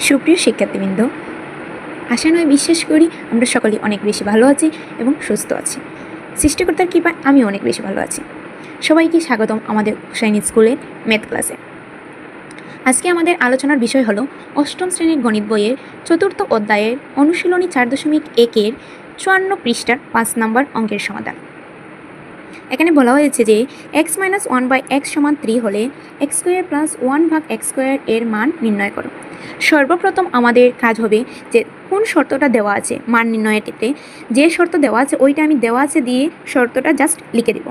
সুপ্রিয় শিক্ষার্থীবৃন্দ, আশা নয় বিশ্বাস করি আমরা সকলেই অনেক বেশি ভালো আছি এবং সুস্থ আছি। সৃষ্টিকর্তার কৃপায় আমি অনেক বেশি ভালো আছি। সবাইকে স্বাগতম আমাদের সৈনিক স্কুলের ম্যাথ ক্লাসে। আজকে আমাদের আলোচনার বিষয় হলো অষ্টম শ্রেণীর গণিত বইয়ের 4th অধ্যায়ের অনুশীলনী 4.1-এর 54 পৃষ্ঠার 5 নম্বর অঙ্কের সমাধান। এখানে বলা হয়েছে যে x-1/x = 3 হলে x² + 1/x² এর মান নির্ণয় করো। সর্বপ্রথম আমাদের কাজ হবে যে কোন শর্তটা দেওয়া আছে মান নির্ণয়টিতে, যে শর্ত দেওয়া আছে ওইটা আমি দেওয়া আছে দিয়ে শর্তটা জাস্ট লিখে দেব।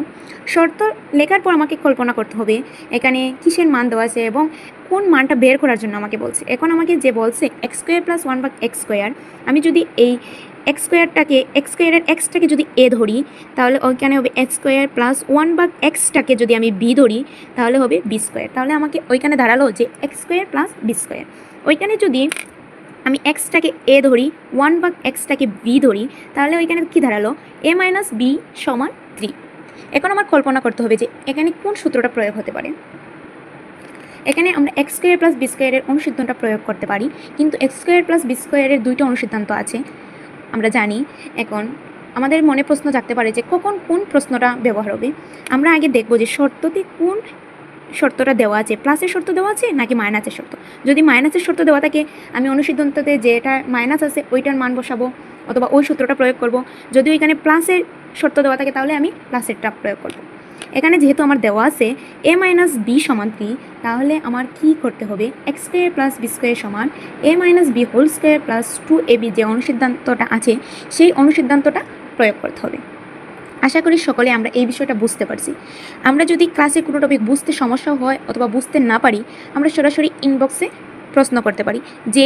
শর্ত লেখার পর আমাকে কল্পনা করতে হবে এখানে কিসের মান দেওয়া আছে এবং কোন মানটা বের করার জন্য আমাকে বলছে। এখন আমাকে যে বলছে x² + 1/x², আমি যদি এই x² এক্সটাকে যদি a ধরি তাহলে ওইখানে হবে x² + 1/x-টাকে যদি আমি b ধরি তাহলে হবে b²। তাহলে আমাকে ওইখানে দাঁড়ালো যে x² + b²। ওইখানে যদি আমি x-টাকে a ধরি 1/x-টাকে b ধরি তাহলে ওইখানে কি দাঁড়ালো a - b = 3। এখন আমার কল্পনা করতে হবে যে এখানে কোন সূত্রটা প্রয়োগ হতে পারে। এখানে আমরা x² + b² এর অনুসিদ্ধান্তটা প্রয়োগ করতে পারি, কিন্তু x² + b² এর দুইটা অনুসিদ্ধান্ত আছে আমরা জানি। এখন আমাদের মনে প্রশ্ন জাগতে পারে যে কখন কোন প্রশ্নটা ব্যবহার হবে। আমরা আগে দেখব যে শর্ততে কোন শর্তটা দেওয়া আছে, প্লাসের শর্ত দেওয়া আছে নাকি মাইনাসের শর্ত। যদি মাইনাসের শর্ত দেওয়া থাকে আমি অনুসিদ্ধান্ততে যেটা মাইনাস আছে ওইটার মান বসাবো অথবা ওই সূত্রটা প্রয়োগ করব। যদি ওইখানে প্লাসের শর্ত দেওয়া থাকে তাহলে আমি প্লাসেরটা প্রয়োগ করব। এখানে যেহেতু আমার দেওয়া আছে a - b = 3, তাহলে আমার কি করতে হবে x² + b² = a - b² + 2ab যে অনুসিদ্ধান্তটা আছে সেই অনুসিদ্ধান্তটা প্রয়োগ করতে হবে। আশা করি সকলে আমরা এই বিষয়টা বুঝতে পারছি। আমরা যদি ক্লাসে কোনো টপিক বুঝতে সমস্যা হয় অথবা বুঝতে না পারি আমরা সরাসরি ইনবক্সে প্রশ্ন করতে পারি। যে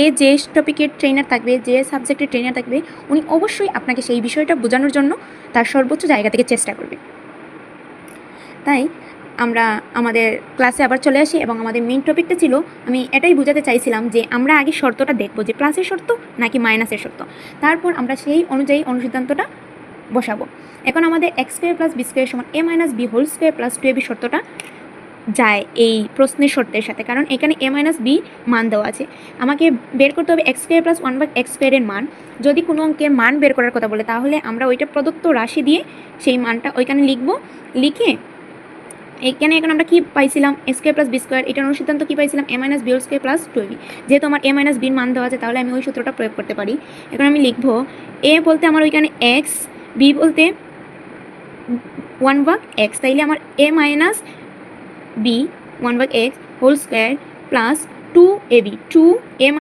টপিকের ট্রেনার থাকবে, যে সাবজেক্টের ট্রেনার থাকবে উনি অবশ্যই আপনাকে সেই বিষয়টা বোঝানোর জন্য তার সর্বোচ্চ জায়গা থেকে চেষ্টা করবে। তাই আমরা আমাদের ক্লাসে আবার চলে আসি এবং আমাদের মেইন টপিকটা ছিল, আমি এটাই বোঝাতে চাইছিলাম যে আমরা আগে শর্তটা দেখব যে প্লাসের শর্ত নাকি মাইনাসের শর্ত, তারপর আমরা সেই অনুযায়ী অনুসিদ্ধান্তটা বসাবো। এখন আমাদের x² + b² = a - b² + 2ab শর্তটা যায় এই প্রশ্নের শর্তের সাথে, কারণ এখানে a - b মান দেওয়া আছে। আমাকে বের করতে হবে x² + 1/x² এর মান। যদি কোনো অঙ্কের মান বের করার কথা বলে তাহলে আমরা ওইটা প্রদত্ত রাশি দিয়ে সেই মানটা ওইখানে লিখব। লিখে এখানে এখন আমরা কি পাইছিলাম x² + b², এটার অনুসিদ্ধান্ত কি পাইছিলাম a - b² + 2ab। যেহেতু আমার a - b এর মান দেওয়া আছে তাহলে আমি ওই সূত্রটা প্রয়োগ করতে পারি। এখন আমি লিখব a বলতে আমার ওইখানে x, b বলতে 1/x, তাইলে আমার a - b 1/x² + 2ab, 2a